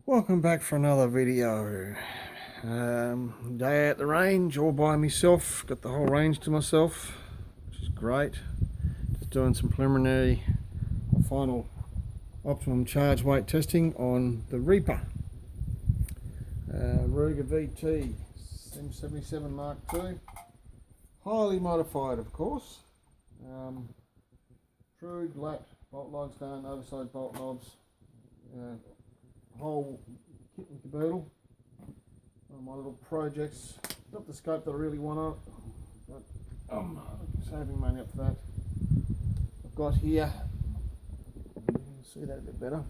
Welcome back for another video. Day at the range all by myself. Got the whole range to myself, which is great. Just doing some preliminary final optimum charge weight testing on the Reaper. Ruger VT M77 Mark II. Highly modified, of course. True lat bolt lugs done, oversized bolt knobs. Whole kit and caboodle. One of my little projects. Not the scope that I really want on it, but I'm saving money up for that. I've got here, you can see that a bit better.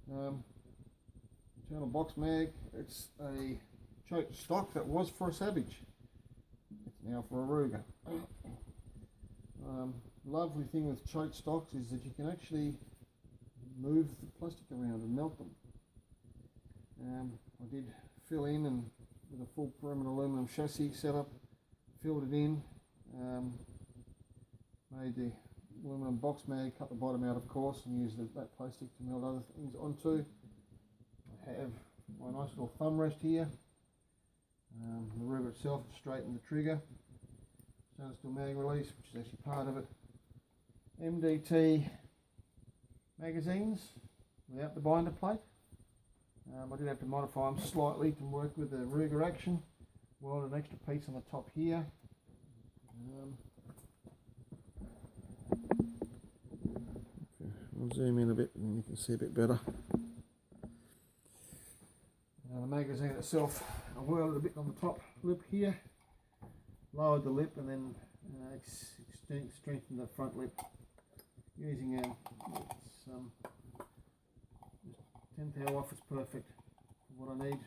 Internal box mag. It's a choke stock that was for a Savage. It's now for a Ruger. Lovely thing with choke stocks is that you can actually move the plastic around and melt them. I did fill in and with a full perimeter aluminum chassis setup, filled it in, made the aluminum box mag, cut the bottom out of course and used that plastic to melt other things onto. I have my nice little thumb rest here. The Ruger itself has straightened the trigger. Stainless steel mag release, which is actually part of it. MDT magazines without the binder plate. I did have to modify them slightly to work with the Ruger action. Welded an extra piece on the top here. I'll zoom in a bit and you can see a bit better. The magazine itself, I welded a bit on the top lip here, lowered the lip and then strengthened the front lip using 10 thou off. It's perfect for what I need.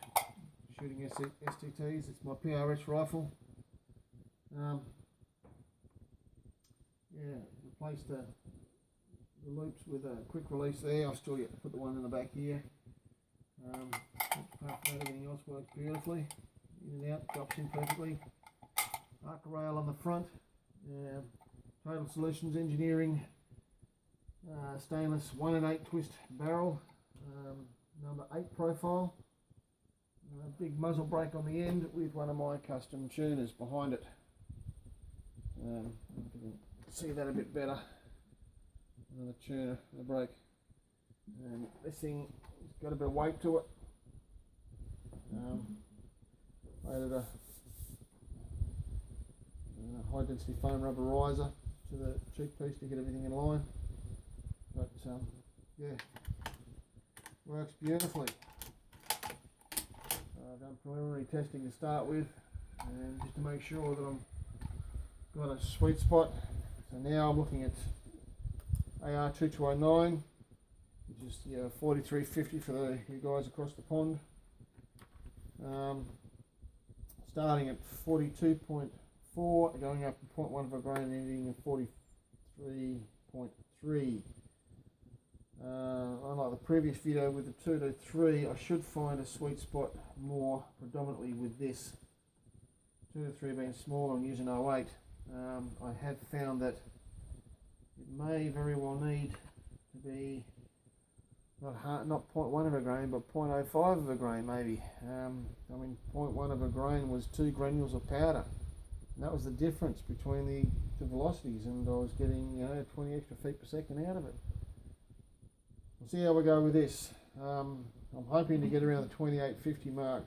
Shooting STTs. It's my PRS rifle. Replaced the loops with a quick release there. I've still yet to put the one in the back here. Apart from that, everything else works beautifully. In and out, drops in perfectly. Arc rail on the front. Total Solutions Engineering stainless 1 in 8 twist barrel, number 8 profile. Big muzzle brake on the end with one of my custom tuners behind it. You can see that a bit better. Another tuner, the brake. And this thing has got a bit of weight to it. I added a high density foam rubber riser to the cheek piece to get everything in line. But yeah, works beautifully. I've done preliminary testing to start with, and just to make sure that I've got a sweet spot. So now I'm looking at AR2209, which is 4350 for you guys across the pond. Starting at 42.4, going up to 0.1 of a grain, ending at 43.3. Unlike the previous video with the 223, I should find a sweet spot more predominantly with this. 223 being smaller and using 08. I have found that it may very well need to be not 0.1 of a grain, but 0.05 of a grain maybe. 0.1 of a grain was 2 granules of powder. And that was the difference between the velocities, and I was getting 20 extra feet per second out of it. We'll see how we go with this. I'm hoping to get around the 2850 mark.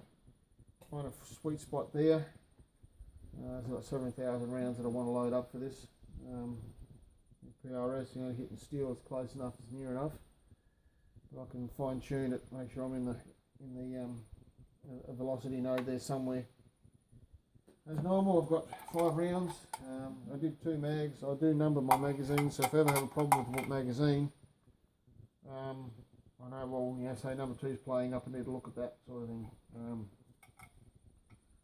Find a sweet spot there. There's about 7,000 rounds that I want to load up for this. PRS, hitting steel is close enough, it's near enough. But I can fine tune it, make sure I'm in the velocity node there somewhere. As normal, I've got 5 rounds. I did 2 mags. I do number my magazines, so if I ever have a problem with what magazine, I know, well, say number 2 is playing up, I need to look at that sort of thing.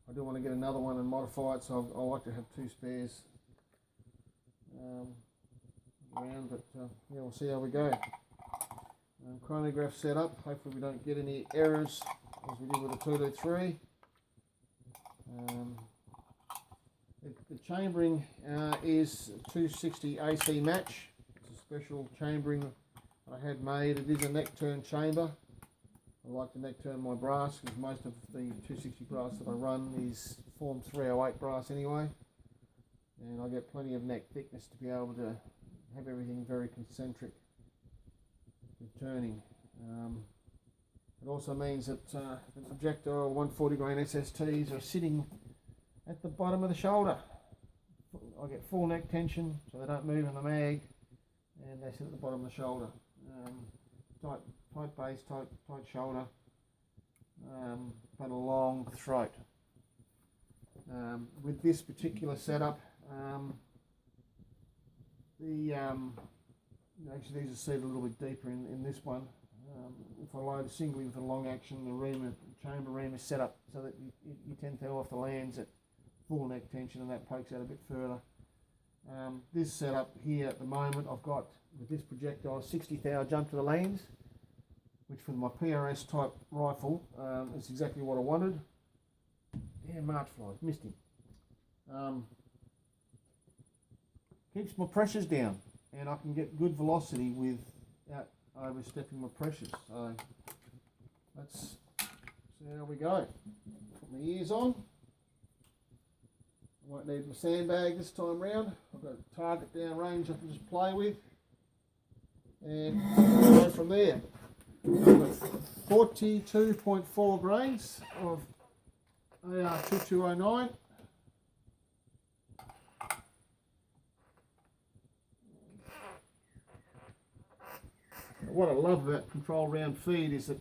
I do want to get another one and modify it, so I like to have 2 spares around, but yeah, we'll see how we go. Chronograph set up. Hopefully we don't get any errors as we did with the 223. The chambering is 260 AC match. It's a special chambering I had made. It is a neck turn chamber. I like to neck turn my brass because most of the 260 brass that I run is form 308 brass anyway, and I get plenty of neck thickness to be able to have everything very concentric with turning. It also means that the projectile 140 grain SSTs are sitting at the bottom of the shoulder. I get full neck tension so they don't move in the mag, and they sit at the bottom of the shoulder. Tight base, tight shoulder, but a long throat. With this particular setup, actually these are seated a little bit deeper in this one. If I load singly with a long action, the chamber ream is set up so that you tend to off the lands at full neck tension, and that pokes out a bit further. This setup here at the moment, I've got with this projectile 60 thou jump to the lands, which for my PRS type rifle is exactly what I wanted. Yeah, March flies, missed him. Keeps my pressures down, and I can get good velocity without overstepping my pressures. So let's see how we go. Put my ears on. I won't need my sandbag this time round. I've got a target down range I can just play with, and go from there. I've got 42.4 grains of AR2209. What I love about control round feed is that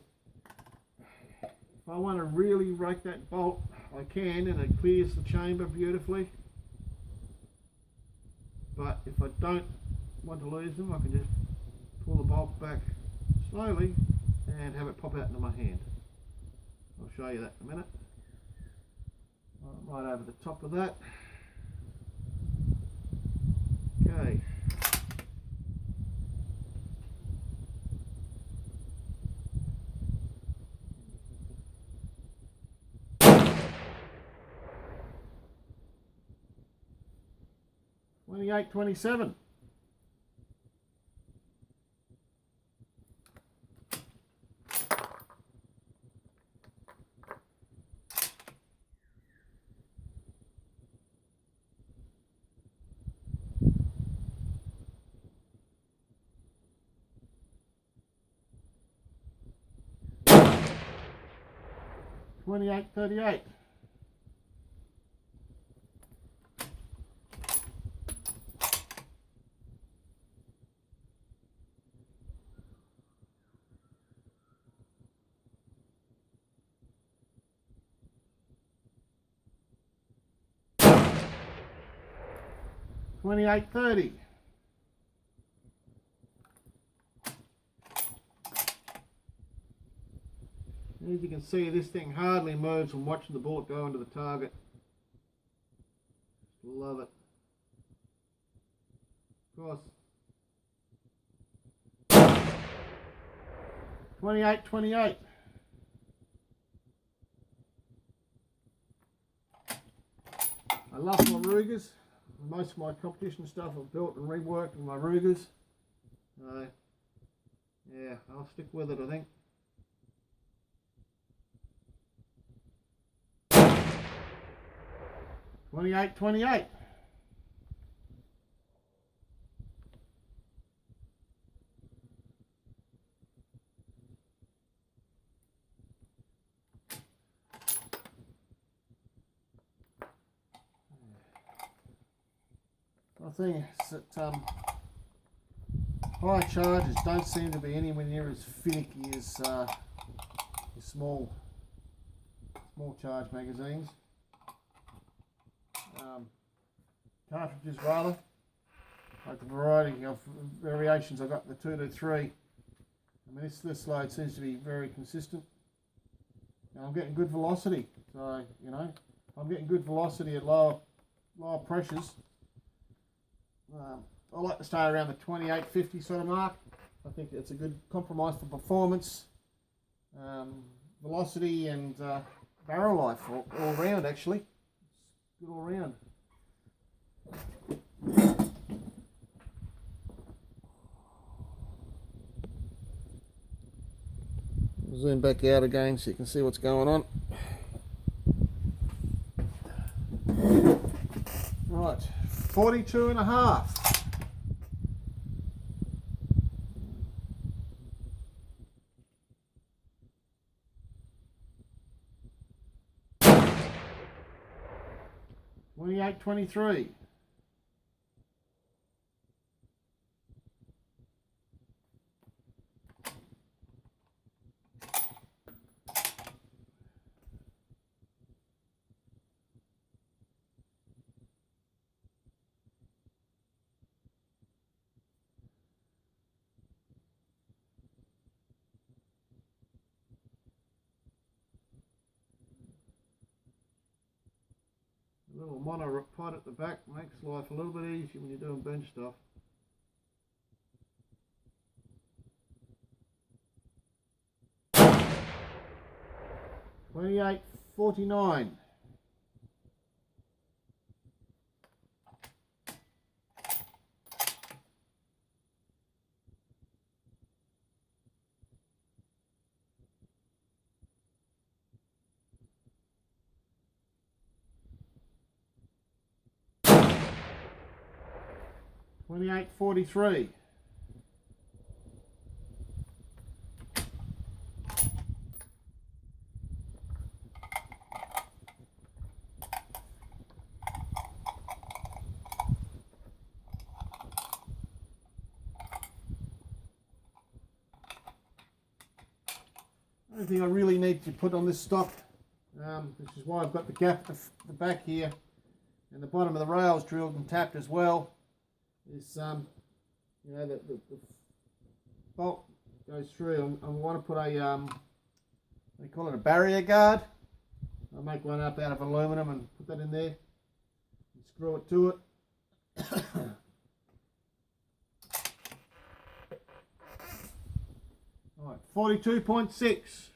if I want to really rake that bolt, I can, and it clears the chamber beautifully. But if I don't want to lose them, I can just pull the bolt back slowly and have it pop out into my hand. I'll show you that in a minute. Right over the top of that. Okay. $28.27. $28.38. $28.30. As you can see, this thing hardly moves from watching the bullet go into the target. Love it. Of course. $28.28. I love my Rugers. Most of my competition stuff I've built and reworked with my Rugers. Yeah, I'll stick with it, I think. $28.28. I think is that high charges don't seem to be anywhere near as finicky as small charge magazines. Cartridges rather, like the variety of variations I've got in the 223. I mean, this load seems to be very consistent, and I'm getting good velocity. So you know, I'm getting good velocity at lower pressures. I like to stay around the 28.50 sort of mark. I think it's a good compromise for performance, velocity, and barrel life all round. Actually, it's good all round. zoom back out again so you can see what's going on. Right, 42 and a half. $28.23. 'A little mono pot at the back makes life a little bit easier when you're doing bench stuff. $28.49. $28.43. Only thing I really need to put on this stock, which is why I've got the gap at the back here and the bottom of the rails drilled and tapped as well, is you know, the bolt goes through. I want to put a they call it a barrier guard. I'll make one up out of aluminum and put that in there and screw it to it. All right, 42.6.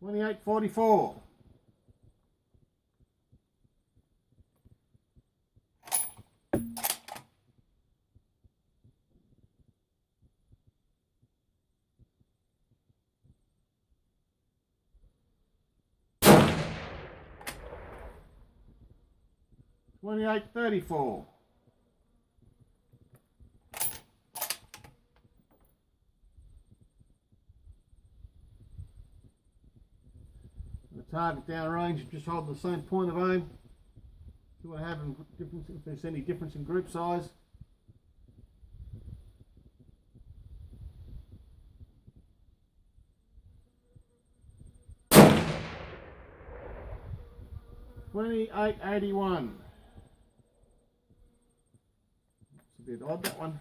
$28.44. $28.34. The target downrange, just holding the same point of aim. See what I have in difference, if there's any difference in group size. $28.81. It's a bit odd, that one.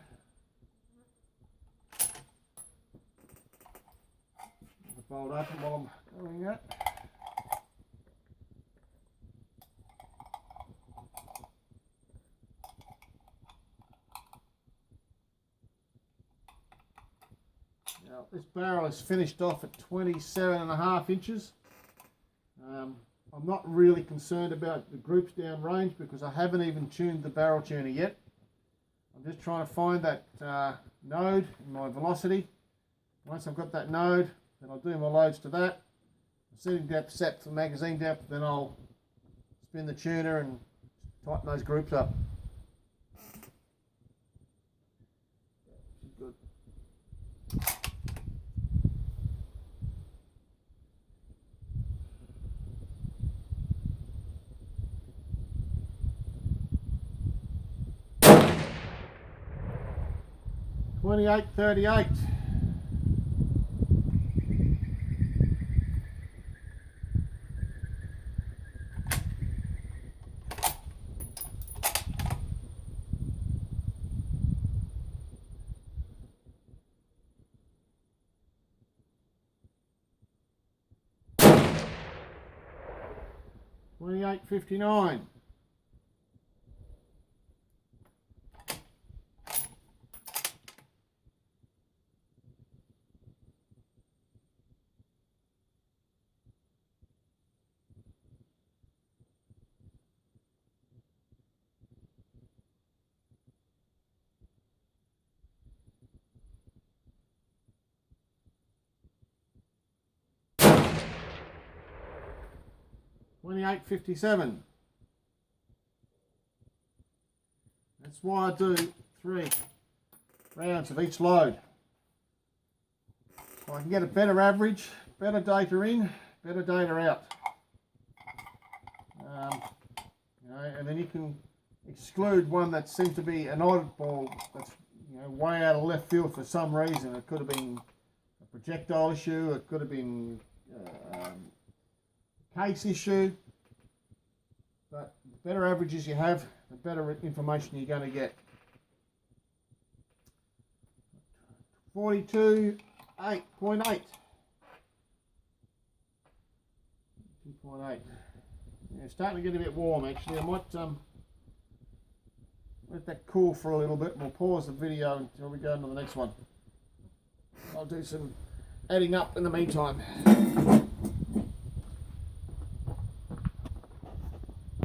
I'll fold open while I'm doing that. Now, this barrel is finished off at 27.5 inches. I'm not really concerned about the groups down range because I haven't even tuned the barrel tuner yet. I'm just trying to find that node in my velocity. Once I've got that node, then I'll do my loads to that. Setting depth set for magazine depth, then I'll spin the tuner and tighten those groups up. Good. $28.38. $28.59. 28.57. That's why I do 3 rounds of each load. So I can get a better average, better data in, better data out. And then you can exclude one that seems to be an oddball that's way out of left field for some reason. It could have been a projectile issue, it could have been case issue, but the better averages you have, the better information you're going to get. 42.8. 2.8. Yeah, starting to get a bit warm actually. I might let that cool for a little bit. We'll pause the video until we go on to the next one. I'll do some adding up in the meantime.